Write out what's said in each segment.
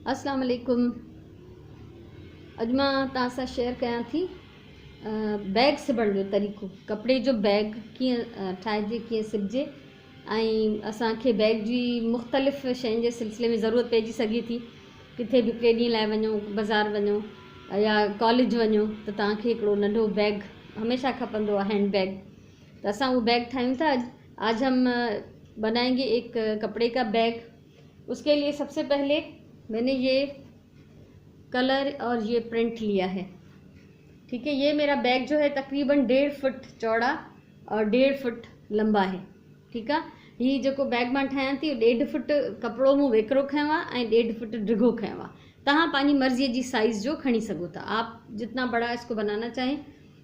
अस्सलाम वालेकुम। अॼु मां तव्हां सां शेयर कयां थी बैग सिबण जो तरीक़ो। कपिड़े जो बैग कीअं ठाहिजे, कीअं सिबजे। ऐं असांखे बैग जी मुख़्तलिफ़ शयुनि जे सिलसिले में ज़रूरत पइजी सघे थी। किथे बि टे ॾींहं लाइ वञो, बाज़ारि वञो या कॉलेज वञो त तव्हांखे हिकिड़ो नंढो बैग हमेशा खपंदो आहे, हैंड बैग। त असां उहो बैग ठाहियूं था। आज हम बनाएंगे एक कपड़े का बैग। उसके लिए सबसे पहले मैंने ये कलर और ये प्रिंट लिया है। ठीक है, ये मेरा बैग जो है तकरीबन 1.5 फुट चौड़ा और 1.5 फुट लंबा है। ठीक है, ये जो बैग मां ठाहियां थी 1.5 फुट कपिड़ो मूं वेकरो खयो आहे ऐं 1.5 फुट डिघो खयो आहे। तव्हां पंहिंजी मर्ज़ीअ जी साइज़ जो खणी सघो था। आप जितना बड़ा इसको बनाना चाहें,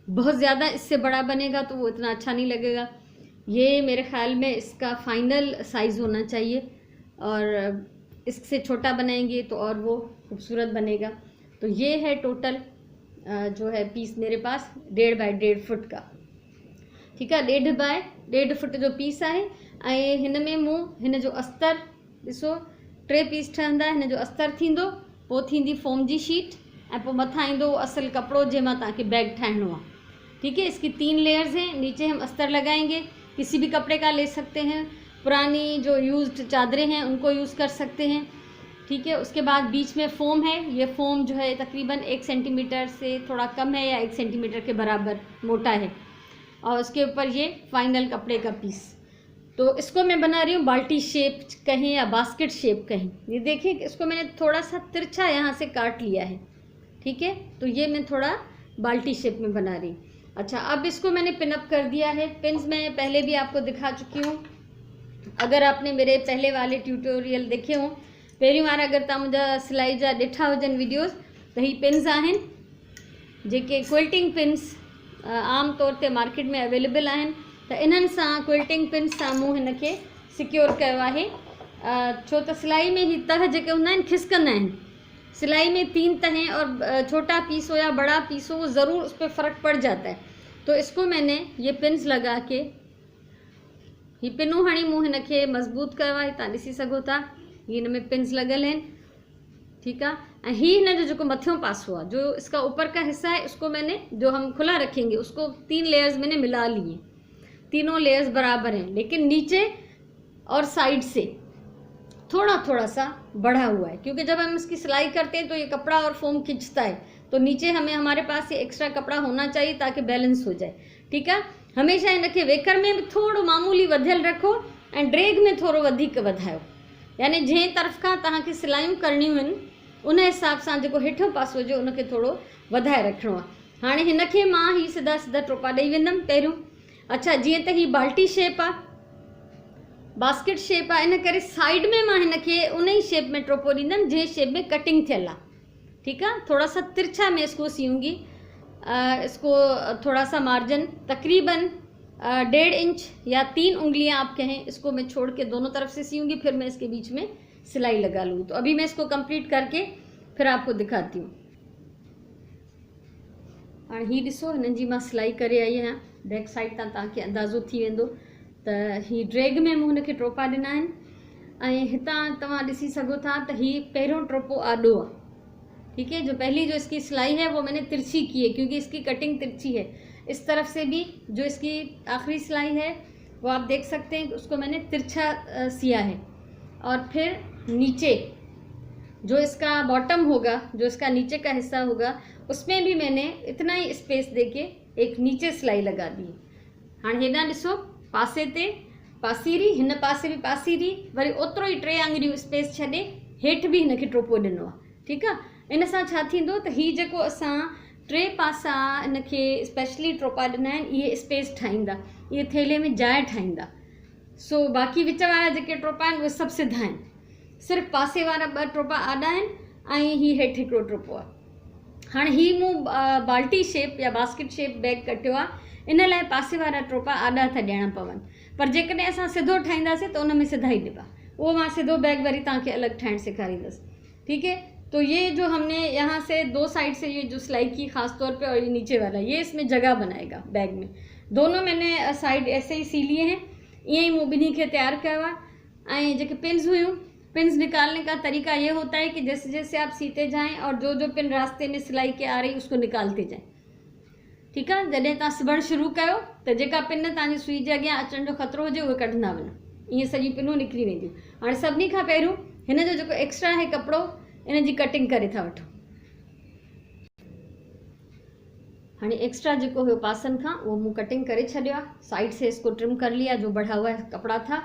बहुत ज़्यादा इससे बड़ा बनेगा तो वो इतना अच्छा नहीं लगेगा। ये मेरे ख्याल में इसका फाइनल साइज़ होना चाहिए, और इससे छोटा बनाएंगे तो और वो खूबसूरत बनेगा। तो ये है टोटल जो है पीस मेरे पास 1.5 बाय 1.5 फुट का। ठीक है, 1.5 बाय 1.5 फुट जो पीस है। ऐं हिन में मूं हिन जो अस्तर ॾिसो 3 पीस ठहंदा। हिन जो अस्तर थींदो, पोइ थींदी फोम जी शीट, ऐं पोइ मथां ईंदो असल कपिड़ो जंहिंमां तव्हांखे बैग ठाहिणो आहे। ठीक है, इसकी 3 लेयर्स हैं। नीचे हम अस्तर लगाएंगे, किसी भी कपड़े का ले सकते हैं, पुरानी जो यूज्ड चादरें हैं उनको यूज़ कर सकते हैं। ठीक है, उसके बाद बीच में फ़ोम है। ये फ़ोम जो है तकरीबन 1 सेंटीमीटर से थोड़ा कम है या 1 सेंटीमीटर के बराबर मोटा है, और उसके ऊपर ये फाइनल कपड़े का पीस। तो इसको मैं बना रही हूँ बाल्टी शेप कहें या बास्केट शेप कहें। ये देखिए, इसको मैंने थोड़ा सा तिरछा यहाँ से काट लिया है। ठीक है, तो ये मैं थोड़ा बाल्टी शेप में बना रही हूँ। अच्छा, अब इसको मैंने पिनअप कर दिया है। पिन्स मैं पहले भी आपको दिखा चुकी हूँ। अगर आपने मेरे पहले वाले ट्यूटोरियल देखे हों, पहिरीं वारा अगर तव्हां मुंहिंजा सिलाई जा ॾिठा हुजनि वीडियोस, त ही पिन्स आहिनि जेके क्विल्टिंग पिन्स आम तौर ते मार्केट में अवेलेबल आहिनि। त इन्हनि सां क्विल्टिंग पिन्स सां मूं हिन खे सिक्योर कयो आहे। छो त सिलाई में ही तह जेके हूंदा आहिनि खिसकंदा आहिनि। सिलाई में 3 तहें और छोटा पीस हो या बड़ा पीस हो, वो ज़रूर उस पर फ़र्क पड़ जाता है। तो इसको मैंने ये पिन्स लगा के ही पिनूं हणी मूं हिन खे मज़बूत कयो आहे। तव्हां ॾिसी सघो था, ये हिन में पिन्स लॻल आहिनि। ठीक है, ऐं ही हिन जो जेको मथियों पासो आहे, जो इसका ऊपर का हिस्सा है, उसको मैंने जो हम खुला रखेंगे उसको 3 लेयर्स मैंने मिला लिए। तीनों लेयर्स बराबर हैं, लेकिन नीचे और साइड से थोड़ा थोड़ा सा बढ़ा हुआ है, क्योंकि जब हम इसकी सिलाई करते हैं तो ये कपड़ा और फोम खिंचता है। तो नीचे हमारे पास ये एक्स्ट्रा कपड़ा होना चाहिए ताकि बैलेंस हो जाए। ठीक है, हमेशा इन खे वेकर में थोड़ो मामूली वधियल रखो ऐं ड्रैग में थोड़ो वधीक वधायो। यानी जंहिं तरफ़ खां तव्हांखे सिलायूं करणियूं आहिनि उन हिसाब सां जेको हेठो पासो हुजे उनखे थोड़ो वधाए रखिणो आहे। हाणे हिन खे मां ही सिधा सिधा टोपा ॾेई वेंदमि पहिरियों। अच्छा, जीअं त ही बाल्टी शेप आहे, बास्केट शेप आहे, इन करे साइड में मां हिन खे उन ही शेप में टोपो ॾींदमि जंहिं शेप में कटिंग थियल आहे। ठीक है, थोड़ा सा तिरछा मैं इसको सीऊंगी। इसको थोड़ा सा मार्जिन तकरीबन 1.5 इंच या 3 उंगलियां आप कहें, इसको मैं छोड़ के दोनों तरफ से सीऊंगी, फिर मैं इसके बीच में सिलाई लगा लूँगी। तो अभी मैं इसको कंप्लीट करके फिर आपको दिखाती हूँ। हाणे ही ॾिसो, हिननि जी मां सिलाई करे आई आहियां। बैक साइड तां तव्हांखे अंदाज़ो थी वेंदो त ही ड्रैग में मूं हिनखे टोपा ॾिना आहिनि। ऐं हितां तव्हां ॾिसी सघो था त ही पहिरियों टोपो आॾो आहे। ठीक है, जो पहली जो इसकी सिलाई है वो मैंने तिरछी की है, क्योंकि इसकी कटिंग तिरछी है। इस तरफ से भी जो इसकी आखिरी सिलाई है वो आप देख सकते हैं कि उसको मैंने तिरछा सिया है। और फिर नीचे जो इसका बॉटम होगा, जो इसका नीचे का हिस्सा होगा, उसमें भी मैंने इतना ही स्पेस देके एक नीचे सिलाई लगा दी। हाँ, हेॾां ॾिसो, पासे ते पासीरी, हिन पासे भी पासीरी, वरी ओतिरो ही 3 आङुरियूं स्पेस छॾे हेठि भी हिन खे टोपो ॾिनो आहे। ठीक आहे, इन सां छा थींदो त ही जेको असां 3 पासा इन खे स्पेशली टोपा ॾिना आहिनि, इहे स्पेस ठाहींदा, इहे थेले में जाइ ठाहींदा। सो बाक़ी विच वारा जेके टोपा आहिनि उहे सभु सिधा आहिनि, सिर्फ़ु पासे वारा 2 टोपा आॾा आहिनि ऐं ही हेठि हिकिड़ो टोपो आहे। हाणे ही मूं बाल्टी शेप या बास्केट शेप बैग कटियो आहे, इन लाइ पासे वारा टोपा आॾा था ॾियणा पवनि। पर जेकॾहिं असां सिधो ठाहींदासीं त उन में सिधा ई ॾिबा। उहो मां सिधो बैग वरी तव्हांखे अलॻि ठाहिणु सेखारींदसि। ठीक है, तो ये जो हमने यहाँ से 2 साइड से ये जो सिलाई की ख़ास तौर पे, और ये नीचे वाला, ये इसमें जगह बनाएगा बैग में। दोनों मैंने साइड ऐसे ही सी लिए हैं। ये ही मूं ॿिन्ही खे तैयार कयो आहे। ऐं जेके पिन्स हुयूं पिन्स निकालने का तरीका ये होता है कि जैसे जैसे आप सीते जाएं और जो जो पिन रास्ते में सिलाई के आ रही उसको निकालते जाएं। ठीक है, जॾहिं तव्हां सिबणु शुरू कयो त जेका पिन तव्हांजी सुई जे अॻियां अचण जो ख़तरो हुजे उहे कढंदा वञो, ईअं सॼी पिनूं निकिरी वेंदियूं। हाणे सभिनी खां पहिरियों हिन जो जेको एक्स्ट्रा आहे कपिड़ो, इन जी कटिंग करे था वठूं। हाँ एक्स्ट्रा जो हो पासन का वो मुँह कटिंग करे छड़िया, साइड से इसको ट्रिम कर लिया जो बढ़ा हुआ कपड़ा था।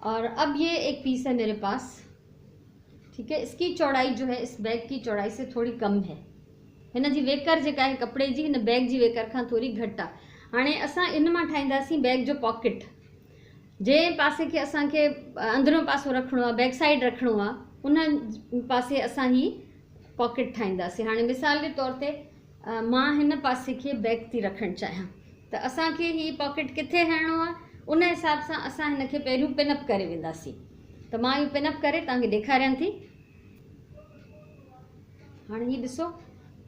और अब ये एक पीस है मेरे पास, ठीक है। इसकी चौड़ाई जो है इस बैग की चौड़ाई से थोड़ी कम है। हिन जी वेकर जेका है कपड़े जी, हिन बैग जी वेकर खां थोड़ी घटि आहे। हाणे असां इन मां ठाहींदासीं बैग जो पॉकेट। जे पासे खे असांखे अंदरों पासो रखिणो आहे, बैक साइड रखिणो आहे, उन पासे असां ही पॉकेट ठाहींदासीं। हाणे मिसाल के तौर ते मां हिन पासे खे बैग थी रखणु चाहियां, त असांखे ही पॉकेट किथे हणणो आहे, उन हिसाब सां असां हिन खे पहिरियों पिनअप करे वेंदासीं। त मां इहो पिनअप करे तव्हांखे ॾेखारियां थी। हाणे ही ॾिसो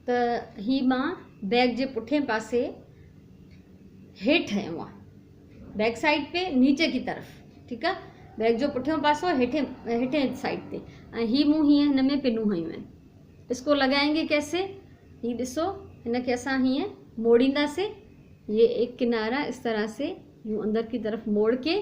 त ही मां बैग जे पुठिएं पासे हेठि हयो आहे, बैक साइड पे नीचे की तरफ, ठीकु आहे। बैग जो पुठियों पासो हेठें साइड ते, ऐं ही मूं हीअं हिन में पिनूं हयूं आहिनि। इसको लगाएंगे कैसे, ही ॾिसो हिन खे असां हीअं मोड़ींदासीं। ये एक किनारा इस तरह से यूँ अंदर की तरफ मोड़ के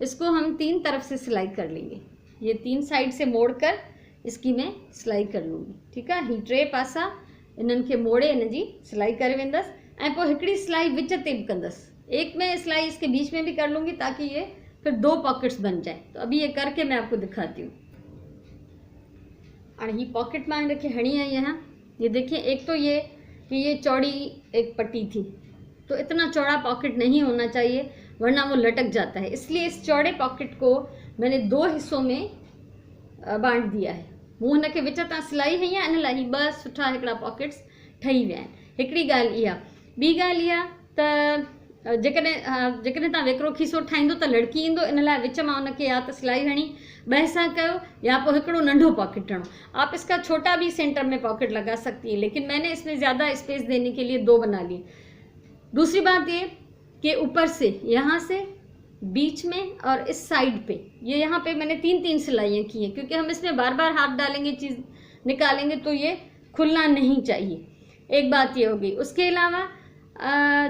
इसको हम 3 तरफ से सिलाई कर लेंगे। ये 3 साइड से मोड़कर इसकी मैं सिलाई कर लूँगी, ठीकु आहे। ही 3 पासा इन्हनि खे मोड़े इन जी सिलाई करे वेंदसि, ऐं पोइ हिकिड़ी सिलाई विच ते बि कंदसि। एक में सिलाई इसके बीच में भी कर लूँगी ताकि ये फिर 2 पॉकेट्स बन जाए। तो अभी ये करके मैं आपको दिखाती हूँ। और ये पॉकेट में हिन खे हणी आई है। ये देखिए, एक तो ये कि ये चौड़ी एक पट्टी थी, तो इतना चौड़ा पॉकेट नहीं होना चाहिए वरना वो लटक जाता है। इसलिए इस चौड़े पॉकेट को मैंने 2 हिस्सों में बांट दिया है। मूं हिन खे विच तां सिलाई हई आहे, इन लाइ ही 2 सुठा हिकिड़ा पॉकेट्स ठही विया आहिनि। हिकिड़ी ॻाल्हि इहा। ॿी ॻाल्हि इहा त जेकॾहिं तव्हां वेकिरो खीसो ठाहींदो त लड़की ईंदो, इन लाइ विच मां उनखे या त सिलाई हणी ॿ सां कयो या पोइ हिकिड़ो नंढो पॉकेट हणो। आप इसका छोटा भी सेंटर में पॉकेट लगा सकती है, लेकिन मैंने इसमें ज़्यादा स्पेस देने के लिए 2 बना लिए। दूसरी बात ये कि ऊपर से, यहाँ से, बीच में और इस साइड पे, ये यहाँ पे मैंने 3-3 सिलाइयाँ की हैं, क्योंकि हम इसमें बार बार हाथ डालेंगे, चीज़ निकालेंगे तो ये खुलना नहीं चाहिए। एक बात ये हो गई। उसके अलावा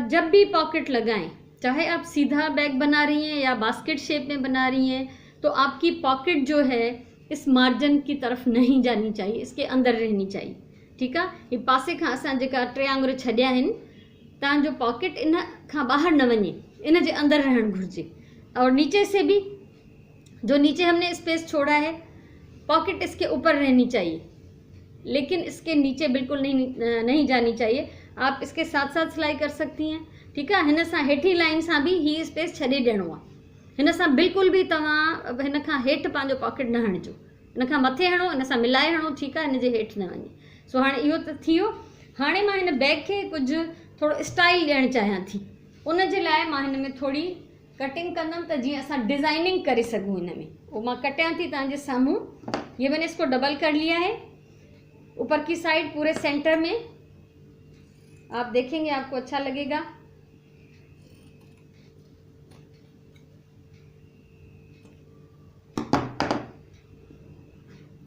जब भी पॉकेट लगाएं, चाहे आप सीधा बैग बना रही हैं या बास्केट शेप में बना रही हैं, तो आपकी पॉकेट जो है इस मार्जिन की तरफ नहीं जानी चाहिए, इसके अंदर रहनी चाहिए, ठीक है। ये पासे खां असां जेका 3 आंगुर छॾिया आहिनि, तव्हांजो पॉकेट इन खां ॿाहिरि न वञे, इन जे अंदर रहणु घुरिजे। और नीचे से भी, जो नीचे हमने स्पेस छोड़ा है, पॉकेट इसके ऊपर रहनी चाहिए, लेकिन इसके नीचे बिल्कुल नहीं जानी चाहिए। आप इसके साथ साथ सिलाई कर सकती हैं, ठीक है। हिन सां हेठी लाइन सां भी ही स्पेस छॾे ॾियणो आहे। हिन सां बिल्कुल भी तव्हां हिन खां हेठि पंहिंजो पॉकेट न हणिजो, हिन खां मथे हणो, हिन सां मिलाए हणो, ठीकु आहे, हिन जे हेठि न वञे। सो हाणे इहो त थी वियो। हाणे मां हिन बैग खे कुझु थोड़ो स्टाइल ॾियणु चाहियां थी। उन जे लाइ मां हिन में थोड़ी कटिंग कंदमि त जीअं असां डिज़ाइनिंग करे सघूं हिन में। वो मां कटियां थी तव्हांजे साम्हूं। ये मैंने इसको डबल कर लिया है, ऊपर की साइड पूरे सेंटर में। आप देखेंगे आपको अच्छा लगेगा।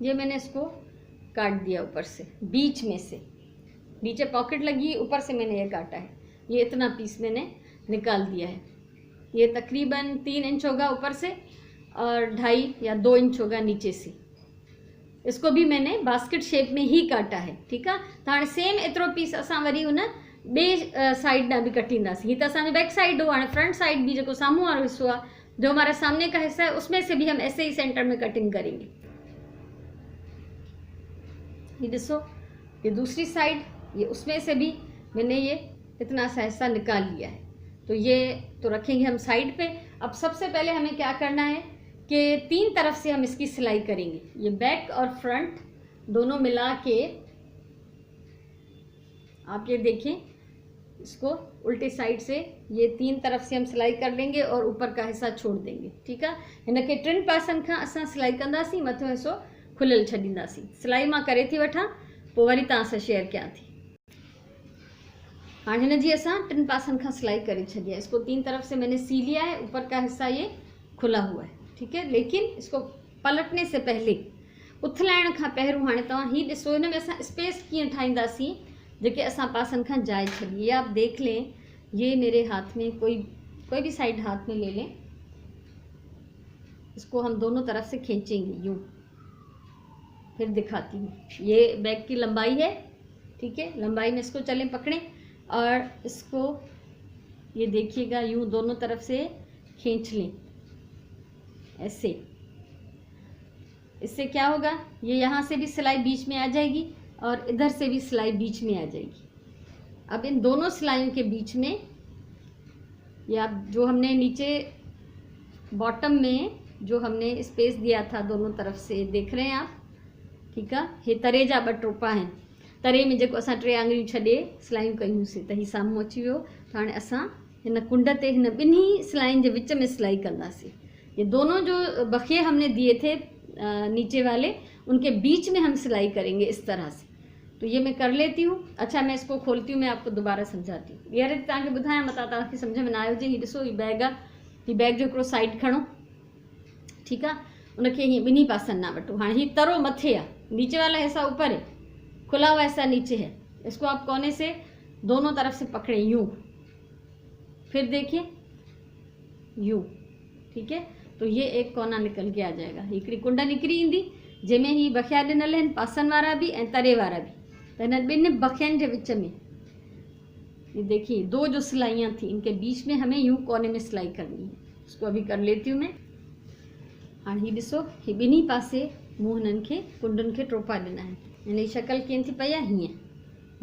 ये मैंने इसको काट दिया ऊपर से, बीच में से, नीचे पॉकेट लगी, ऊपर से मैंने ये काटा है। ये इतना पीस मैंने निकाल दिया है। ये तकरीबन 3 इंच होगा ऊपर से और 2.5 या 2 इंच होगा नीचे से। इसको भी मैंने बास्केट शेप में ही काटा है, ठीक है। तो हाँ सेम एतिरो पीस असां वरी उन ॿिए साइड ना भी कटींदासीं। हीअ त असांजो बैक साइड हो। हाणे फ्रंट साइड भी जेको साम्हूं वारो हिस्सो आहे, जो हमारा सामने का हिस्सा है, उसमें से भी हम ऐसे ही सेंटर में कटिंग करेंगे। ये देखो, ये दूसरी साइड, ये उसमें से भी मैंने ये इतना सा हिस्सा निकाल लिया है। तो ये तो रखेंगे हम साइड पे। अब सबसे पहले हमें क्या करना है कि 3 तरफ से हम इसकी सिलाई करेंगे। ये बैक और फ्रंट दोनों मिला के, आप ये देखें, इसको उल्टे साइड से ये 3 तरफ से हम सिलाई कर लेंगे और ऊपर का हिस्सा छोड़ देंगे, ठीक है। हिन खे 3 पासनि खां असां सिलाई कंदासीं, मथो हिस्सो खुलियल छॾींदासीं। सिलाई मां करे थी वठां, पोइ वरी तव्हां सां शेयर कयां थी। हाँ, हिन जी असां 3 पासनि खां सिलाई करे छॾी है। इसको 3 तरफ से मैंने सी लिया है, ऊपर का हिस्सा ये खुला हुआ है, ठीक है। लेकिन इसको पलटने से पहले उथलाइण खां पहिरियों हाणे तव्हां हीउ ॾिसो, हिन में असां स्पेस कीअं ठाहींदासीं जेके असां पासनि खां जाए छॾी। ये आप देख लें, ये मेरे हाथ में कोई भी साइड हाथ में ले लें, इसको हम दोनों तरफ से खींचेंगे यूँ। फिर दिखाती हूँ, ये बैग की लंबाई है, ठीक है, लंबाई में इसको चलें पकड़ें और इसको ये देखिएगा यूँ दोनों तरफ से खींच लें ऐसे। इससे क्या होगा, ये यहाँ से भी सिलाई बीच में आ जाएगी और इधर से भी सिलाई बीच में आ जाएगी। अब इन दोनों सिलाइयों के बीच में ये आप जो हमने नीचे बॉटम में जो हमने स्पेस दिया था दोनों तरफ से, देख रहे हैं आप, ठीक है। ये तरे जा 2 टोपा हैं, तरे में जेको असां 3 आङुरियूं छॾे सिलायूं कयूंसीं त ही साम्हूं अची वियो। त हाणे असां हिन कुंड ते हिन ॿिन्ही सिलाइयुनि जे विच में सिलाई कंदासीं। ये दोनों जो बखिए हमने दिए थे नीचे वाले, उनके बीच में हम सिलाई करेंगे इस तरह से। तो ये मैं कर लेती हूँ। अच्छा, मैं इसको खोलती हूँ, मैं आपको दोबारा समझाती हूँ। यार तव्हांखे ॿुधायां मतां तव्हांखे सम्झ में न आयो हुजे। हीउ ॾिसो, हीउ बैग आहे, हीउ बैग जो हिकिड़ो साइड खणो, ठीकु आहे, उनखे हीअं ॿिन्ही पासनि ना वठो। हाणे हीउ तरो मथे आहे, नीचे वाला हिस्सा ऊपर है, खुला हुआ हिस्सा नीचे है। इसको आप कोने से दोनों तरफ से पकड़ें यूँ, फिर देखिए यूँ, ठीक है। तो ये एक कोना निकल के आ जाएगा, हिकिड़ी कुंड निकिरी ईंदी जंहिंमें ही बखिया ॾिनल आहिनि, पासनि वारा भी ऐं तरे वारा भी। त हिन ॿिनि बखियनि जे विच में ये देखिए 2 जो सिलाइयाँ थी, इनके बीच में हमें यूँ कोने में सिलाई करनी है। इसको अभी कर लेती हूँ मैं। हाँ, ही ॾिसो, ही ॿिन्ही पासे मूं हिननि खे कुंडनि खे टोपा ॾिना है। हिन शक्ल कीअं थी पई आहे, हीअं,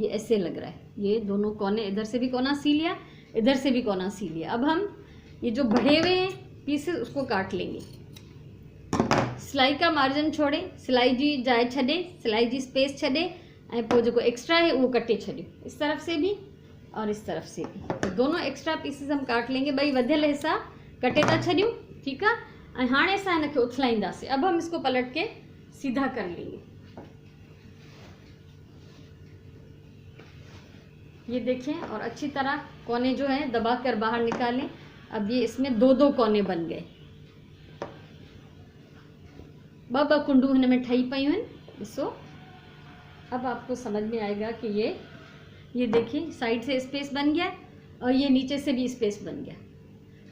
ये ऐसे लग रहा है। ये दोनों कोने, इधर से भी कोना सी लिया, इधर से भी कोना सी लिया। अब हम ये जो बढ़े हुए हैं पीसेस उसको काट लेंगे। सिलाई का मार्जिन छोड़े, सिलाई जी जाइ छॾे, सिलाई जी स्पेस छॾे ऐं पोइ जेको एक्स्ट्रा है वो कटे छॾियो, इस तरफ से भी और इस तरफ से भी। तो दोनों एक्स्ट्रा पीसेस हम काट लेंगे। ॿई वधियल हिस्सा कटे था छॾियूं, ठीकु आहे। ऐं हाणे असां हिनखे उथलाईंदासीं। अब हम इसको पलट के सीधा कर लेंगे। ये देखें, और अच्छी तरह कोने जो है दबा कर बाहर निकालें। अब ये इसमें 2-2 कोने बन गए, 2 कुंडू हिन में ठही पयूं आहिनि, ॾिसो। अब आपको समझ में आएगा कि ये देखिए साइड से स्पेस बन गया और ये नीचे से भी स्पेस बन गया।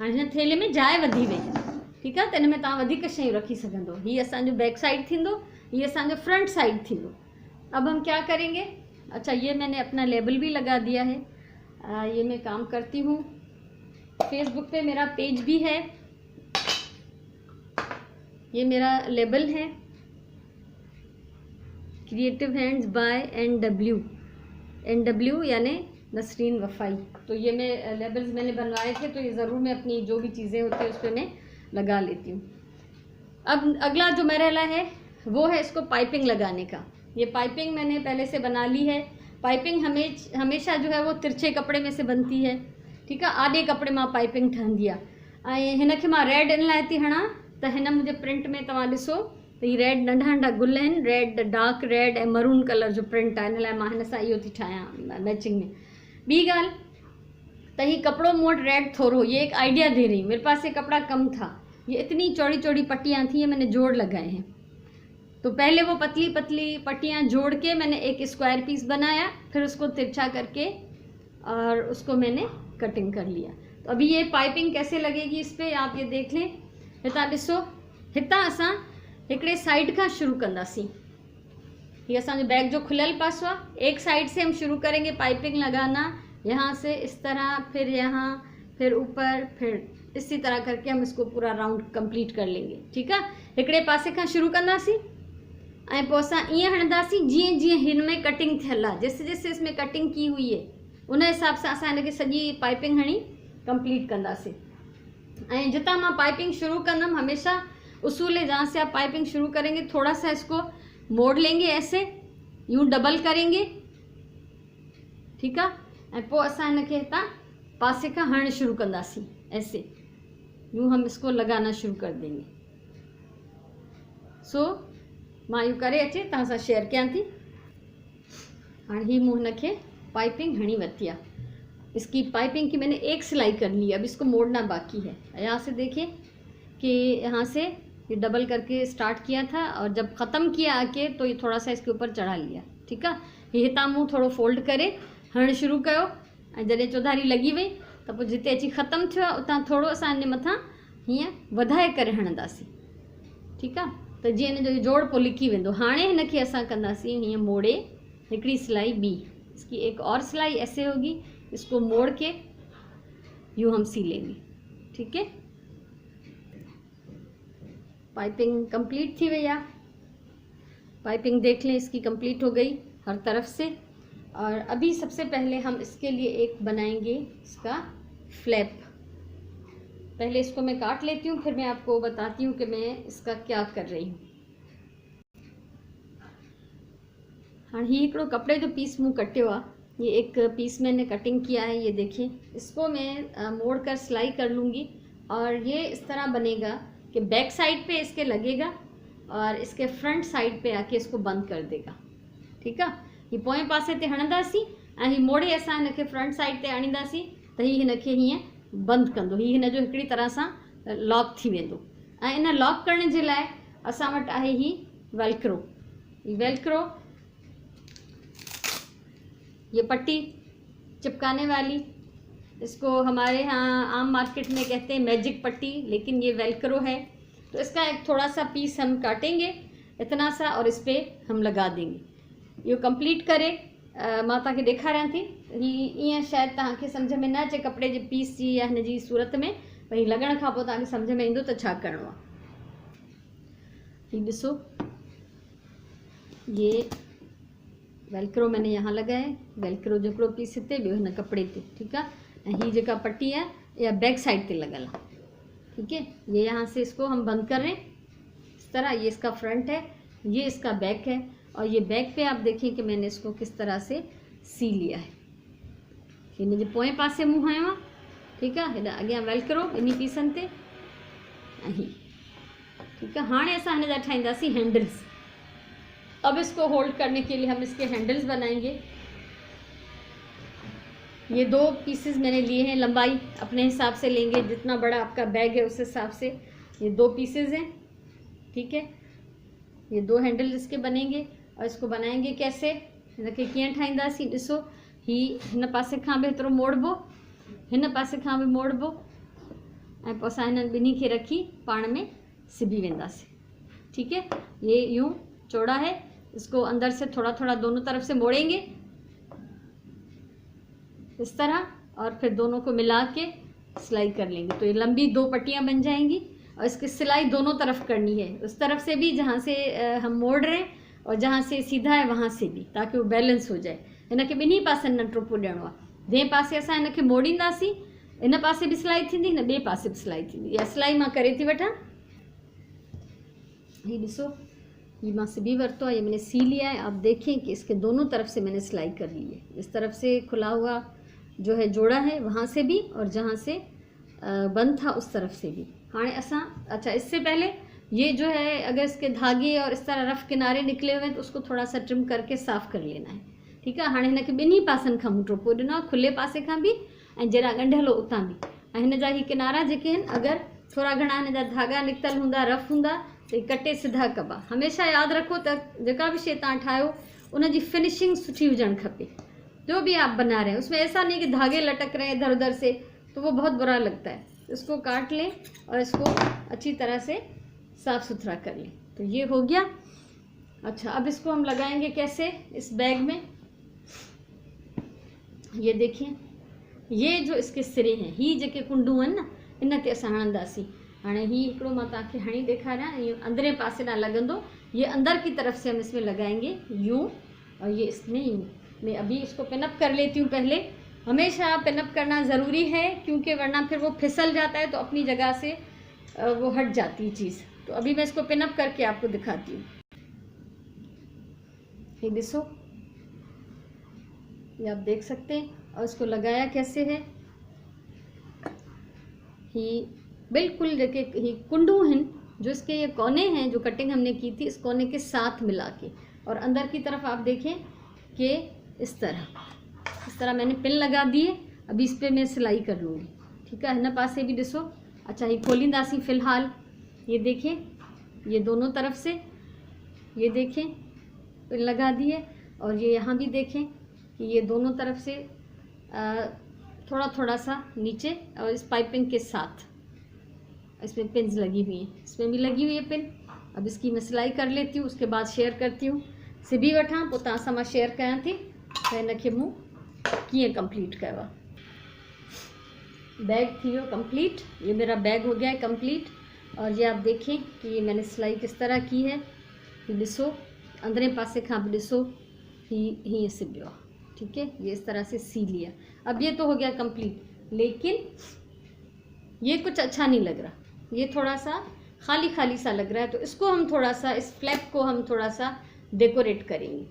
हाणे हिन थेले में जाइ वधी वई, ठीकु आहे। त हिन में तव्हां वधीक शयूं रखी सघंदो। हीअ असांजो बैक साइड थींदो, ये असांजो फ्रंट साइड थींदो। अब हम क्या करेंगे, अच्छा, ये मैंने अपना लेबल भी लगा दिया है। ये मैं काम करती हूँ, फेसबुक पे मेरा पेज भी है, ये मेरा लेबल है, क्रिएटिव हैंड्स बाय NW यानी नसरीन वफ़ाई। तो ये मैं लेबल्स मैंने बनवाए थे, तो ये ज़रूर मैं अपनी जो भी चीज़ें होती हैं उस पर मैं लगा लेती हूँ। अब अगला जो मरहला है वो है इसको पाइपिंग लगाने का। ये पाइपिंग मैंने पहले से बना ली है। पाइपिंग हमेशा जो है वो तिरछे कपड़े में से बनती है, ठीक है। आधे कपड़े में पाइपिंग ठहंदी आहे। ऐं हिनखे मां रेड इन लाइ थी हणा त हिन मुंहिंजे प्रिंट में तव्हां ॾिसो त हीअ रेड नंढा नंढा गुल आहिनि, रेड, डार्क रेड ऐं मरून कलर जो प्रिंट आहे। हिन लाइ मां हिन सां इहो थी ठाहियां मैचिंग में। ॿी ॻाल्हि त हीउ कपिड़ो मूं वटि रेड थोरो, ये एक आइडिया दे रही, मेरे पास ये कपड़ा कम था, ये इतनी चौड़ी चौड़ी पट्टियाँ थी, ये मैंने जोड़ लगाए हैं। तो पहले वो पतली पतली पट्टियाँ जोड़ के मैंने एक स्क्वायर पीस बनाया, फिर उसको तिरछा करके और उसको मैंने कटिंग कर लिया। तो अभी ये पाइपिंग कैसे लगेगी इस पर आप ये देख लें। हितां ॾिसो, हितां असां हिकिड़े साइड का शुरू कंदासीं। ये असांजो बैग जो खुलियल पासो आहे, एक साइड से हम शुरू करेंगे पाइपिंग लगाना, यहाँ से इस तरह, फिर यहाँ, फिर ऊपर, फिर इसी तरह करके हम इसको पूरा राउंड कंप्लीट कर लेंगे, ठीक है। हिकिड़े पासे खां शुरू कंदासीं ऐं पोइ असां ईअं हणंदासीं जीअं जीअं हिन में कटिंग थियल आहे, जैसे जैसे इसमें कटिंग की हुई है उन हिसाब सां असां हिनखे सॼी पाइपिंग हणी कंप्लीट कंदासीं। ऐं जितां मां पाइपिंग शुरू कंदमि, हमेशा उसूल जहाँ से आप पाइपिंग शुरू करेंगे थोड़ा सा इसको मोड़ लेंगे, ऐसे यूँ डबल करेंगे, ठीक है। ऐं पोइ असां हिनखे हितां पासे खां हणणु शुरू कंदासीं, ऐसे यूँ हम इसको लगाना शुरू कर देंगे। सो मां यूँ करे अचे तव्हां सां शेयर कयां थी। हाणे ही मूं हिनखे पाइपिंग हणी वरिती आहे। इसकी पाइपिंग की मैंने एक सिलाई कर ली है, अब इसको मोड़ना बाकी है। यहाँ से देखिए कि यहाँ से ये डबल करके स्टार्ट किया था और जब ख़त्म किया आके तो ये थोड़ा सा इसके ऊपर चढ़ा लिया। ठीकु आहे, हीअ हितां मूं थोरो फोल्ड करे हणणु शुरू कयो ऐं जॾहिं चौधारी लॻी वई त पोइ जिते अची ख़त्मु थियो आहे उतां थोरो असां हिन मथां हीअं वधाए करे हणंदासीं। ठीकु आहे, त जीअं हिन जो जोड़ पोइ लिकी वेंदो। हाणे हिनखे असां कंदासीं हीअं मोड़े हिकिड़ी सिलाई ॿी, इसकी एक और सिलाई ऐसे होगी, इसको मोड़ के यूँ हम सी लेंगे। ठीक है, पाइपिंग कंप्लीट थी गई है। पाइपिंग देख लें इसकी कंप्लीट हो गई हर तरफ से। और अभी सबसे पहले हम इसके लिए एक बनाएंगे इसका फ्लैप। पहले इसको मैं काट लेती हूँ, फिर मैं आपको बताती हूँ कि मैं इसका क्या कर रही हूँ। हाँ, ये हिकिड़ो कपड़े जो पीस मूं कटियो आ, ये एक पीस मैंने कटिंग किया है, ये देखिए। इसको मैं मोड़ कर सिलाई कर लूँगी और ये इस तरह बनेगा कि बैक साइड पे इसके लगेगा और इसके फ्रंट साइड पे आके इसको बंद कर देगा। ठीक है, ये पोएं पासे ते हणंदासीं ऐं ही मोड़े असां हिनखे फ्रंट साइड ते आणींदासीं त ही हिनखे हीअं बंदि कंदो। ही हिन जो हिकिड़ी तरह सां लॉक थी वेंदो। ऐं इन लॉक करण जे लाइ असां वटि आहे ही वेल्क्रो। ही वेल्क्रो, ये पट्टी चिपकाने वाली, इसको हमारे यहाँ आम मार्केट में कहते हैं मैजिक पट्टी, लेकिन ये वेल्क्रो है। तो इसका एक थोड़ा सा पीस हम काटेंगे इतना सा और इस पर हम लगा देंगे। ये कंप्लीट करे मां तव्हांखे ॾेखारियां थी। ही ईअं शायदि तव्हांखे सम्झ में न अचे कपिड़े जे पीस जी या हिन जी सूरत में, पर ही लॻण खां पोइ तव्हांखे सम्झ में ईंदो त छा करिणो आहे। ही ॾिसो, ये वेल्क्रो मैंने यहाँ लगाया है। वेल्क्रो जो हिकिड़ो पीस हिते, ॿियो हिन कपिड़े ते। ठीकु आहे, ऐं हीअ जेका पट्टी आहे इहा बैक साइड पे लगल है। ठीक है, ये यहाँ से इसको हम बंद कर रहे हैं इस तरह। ये इसका फ्रंट है, ये इसका बैक है और ये बैक पे आप देखें कि मैंने इसको किस तरह से सी लिया है। हिन जे पोएं पासे मुंहुं आयो आहे। ठीकु आहे, हेॾा अॻियां वेल्क्रो ॿिन्ही पीसनि ते ऐं ही। ठीकु आहे, हाणे असां हिन जा ठाहींदासीं हैंडल्स। अब इसको होल्ड करने के लिए हम इसके हैंडल्स बनाएंगे। ये 2 पीसेस मैंने लिए हैं, लंबाई अपने हिसाब से लेंगे, जितना बड़ा आपका बैग है उस हिसाब से। ये 2 पीसेस हैं। ठीक है, ये 2 हैंडल इसके बनेंगे। और इसको बनाएंगे कैसे, हिनखे कीअं ठाहींदासीं ॾिसो। ही हिन पासे खां बि एतिरो मोड़बो, हिन पासे खां बि मोड़बो ऐं पोइ असां हिननि ॿिन्ही खे रखी पाण में सिबी वेंदासीं। ठीक है, ये यूँ चौड़ा है, इसको अंदर से थोड़ा थोड़ा दोनों तरफ से मोड़ेंगे इस तरह और फिर दोनों को मिला के सिलाई कर लेंगे। तो ये लंबी 2 पट्टियाँ बन जाएंगी और इसकी सिलाई दोनों तरफ करनी है, उस तरफ से भी जहाँ से हम मोड़ रहे हैं और जहाँ से सीधा है वहाँ से भी, ताकि वो बैलेंस हो जाए। हिनखे ॿिन्ही पासनि न टोपो ॾियणो आहे। जंहिं पासे असां हिनखे मोड़ींदासीं इन पासे भी सिलाई थींदी, हिन ॿिए पासे भी सिलाई थींदी। या सिलाई मां करे थी वठां। ये ॾिसो, ये मां सिबी वरतो है, ये मैंने सी लिया है। आप देखें कि इसके दोनों तरफ से मैंने सिलाई कर ली है। इस तरफ से खुला हुआ जो है जोड़ा है वहाँ से भी, और जहाँ से बंद था उस तरफ से भी। हाणे असां, अच्छा इससे पहले ये जो है अगर इसके धागे और इस तरह रफ किनारे निकले हुए हैं तो उसको थोड़ा सा ट्रिम करके साफ़ कर लेना है। ठीक है, हाणे हिनखे ॿिन्ही पासनि खां मूं टोपो ॾिनो आहे, खुले पासे खां बि ऐं जहिड़ा ॻंढियल हो उतां बि। ऐं हिन जा ही किनारा जेके आहिनि, अगरि थोड़ा घणा हिन जा धागा निकितल हूंदा, रफ हूंदा, तो ये कटे सिधा कबा। हमेशा याद रखो त जेका भी शइ तव्हां ठाहियो उनजी फिनिशिंग सुठी हुजण खपे। जो भी आप बना रहे हैं उसमें ऐसा नहीं कि धागे लटक रहे हैं इधर उधर से, तो वो बहुत बुरा लगता है। इसको काट लें और इसको अच्छी तरह से साफ़ सुथरा कर लें। तो ये हो गया। अच्छा, अब इसको हम लगाएंगे कैसे इस बैग में, ये देखिए। ये जो इसके सिरे हैं, ही जेके कुंडू आहिनि न, इन ते असां हणंदासीं। हाणे ही हिकिड़ो मां तव्हांखे हणी ॾेखारियां, ये अंदरे पासे ना लगंदो, ये अंदर की तरफ से हम इसमें लगाएंगे यूँ, और ये इसमें यूँ। मैं अभी इसको पिनअप कर लेती हूँ पहले। हमेशा पिनअप करना ज़रूरी है, क्योंकि वरना फिर वो फिसल जाता है तो अपनी जगह से वो हट जाती है चीज़। तो अभी मैं इसको पिनअप करके आपको दिखाती हूँ। ये दिसो, ये आप देख सकते हैं। और इसको लगाया कैसे है, ही बिल्कुल जेके ही कुंडू हैं, जो इसके ये कोने हैं, जो कटिंग हमने की थी, इस कोने के साथ मिला के, और अंदर की तरफ आप देखें कि इस तरह मैंने पिन लगा दिए। अभी इस पर मैं सिलाई कर लूँगी। ठीक है, हिन पासे भी ॾिसो। अच्छा, ये खोलींदासीं फ़िलहाल। ये देखिए, ये दोनों तरफ से, ये देखें पिन लगा दी है, और ये यहाँ भी देखें कि ये दोनों तरफ से थोड़ा थोड़ा सा नीचे, और इस पाइपिंग के साथ इसमें पिन्स लगी हुई हैं, इसमें भी लगी हुई है पिन। अब इसकी मैं सिलाई कर लेती हूँ, उसके बाद शेयर करती हूँ। सिबी वठां पोइ तव्हां सां मां शेयर कयां थी त हिनखे मूं कीअं कंप्लीट कयो आहे। बैग थी वियो कंप्लीट, ये मेरा बैग हो गया है कंप्लीट। और ये आप देखें कि ये मैंने सिलाई किस तरह की है, ये ॾिसो अंदरे पासे खां बि ॾिसो, हीअं सिबियो आहे, ठीक है, ये इस तरह से सी लिया। अब ये तो हो गया कंप्लीट, लेकिन ये कुछ अच्छा नहीं लग रहा, ये थोड़ा सा खाली खाली सा लग रहा है, तो इसको हम थोड़ा सा, इस फ्लैप को हम थोड़ा सा डेकोरेट करेंगे।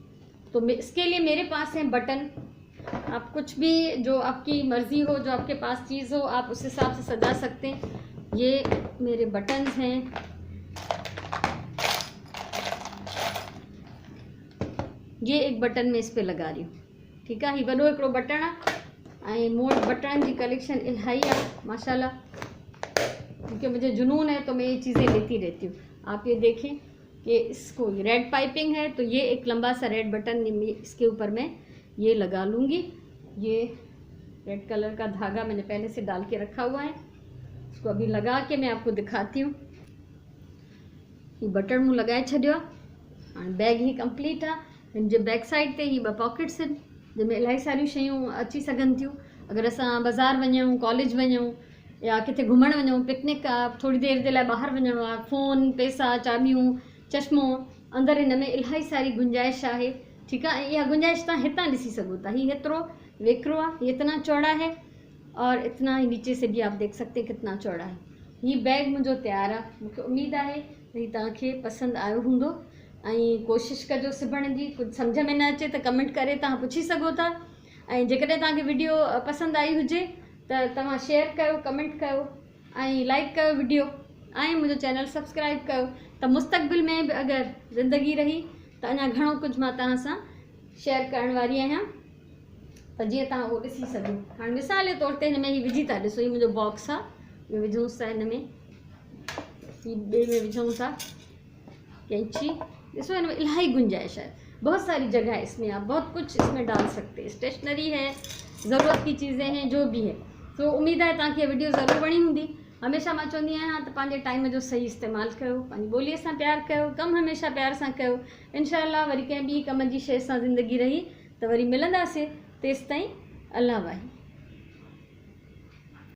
तो इसके लिए मेरे पास है बटन, आप कुछ भी जो आपकी मर्ज़ी हो, जो आपके पास चीज़ हो, आप उस हिसाब से सजा सकते हैं। ये मेरे बटन्स हैं, ये एक बटन में इस पे लगा रही हूँ, ठीक है। ही वॾो हिकिड़ो बटन आहे ऐं मूं वटि बटन जी कलेक्शन इलाही आहे माशाल्लाह, क्योंकि मुझे जुनून है तो मैं ये चीज़ें लेती रहती हूँ। आप ये देखें कि इसको रेड पाइपिंग है, तो ये एक लंबा सा रेड बटन इसके ऊपर मैं ये लगा लूँगी। ये रेड कलर का धागा मैंने पहले से डाल के रखा हुआ है, इसको अभी लगा के मैं आपको दिखाती हूँ। ये बटन मूं लगाए छॾियो आहे। हाणे बैग ही कंप्लीट आहे। हिन जे बैक साइड ते ही 2 पॉकेट्स आहिनि जंहिंमें इलाही सारियूं शयूं अची सघनि थियूं। अगरि असां बाज़ारि वञूं, कॉलेज वञूं या किथे घुमण वञूं, पिकनिक आहे, थोड़ी देर जे लाइ ॿाहिरि वञिणो आहे, फ़ोन, पैसा, चाबियूं, चश्मो, अंदरि हिन में इलाही सारी गुंजाइश आहे, ठीकु आहे। इहा गुंजाइश तव्हां हितां ॾिसी सघो था। ही हेतिरो वेकिरो आहे, ये इतना चौड़ा है, और इतना ही नीचे से भी आप देख सकते हैं कितना चौड़ा है। ये बैग मुंहिंजो तयारु आहे। मूंखे उमेद आहे त ही तव्हांखे पसंदि आयो हूंदो, ऐं कोशिशि कजो सिबण जी। कुझु सम्झ में न अचे त कमेंट करे तव्हां पुछी सघो था, ऐं जेकॾहिं तव्हांखे वीडियो पसंदि आई हुजे त तव्हां शेयर कयो, कमेंट कयो ऐं लाइक कयो वीडियो, ऐं मुंहिंजो चैनल सब्सक्राइब कयो त मुस्तक़बिल में बि अगरि ज़िंदगी रही त अञा घणो कुझु मां तव्हां सां शेयर करण वारी आहियां, त जीअं तव्हां उहो ॾिसी सघो। हाणे मिसाल जे तौर ते हिन में ही विझी था ॾिसो, हीउ मुंहिंजो बॉक्स आहे, इहो विझूंसि था हिन में, ही ॿिए में विझूं था कैंची। ॾिसो हिन में इलाही गुंजाइश है, बहुत सारी जगह है इसमें, आप बहुत कुछ इसमें डाल सकते हैं। स्टेशनरी है, ज़रूरत की चीज़ें हैं, जो भी है। तो उम्मीद है तव्हांखे वीडियो ज़रूरु वणी हूंदी। हमेशा मां चवंदी आहियां त पंहिंजे टाइम जो सही इस्तेमालु कयो, पंहिंजी ॿोलीअ सां प्यार कयो, कमु हमेशा प्यार सां कयो। इंशाअल्लाह वरी कंहिं ॿी कम जी शइ सां ज़िंदगी रही त वरी मिलंदासीं। तेसिताईं अल्लाह वाहे।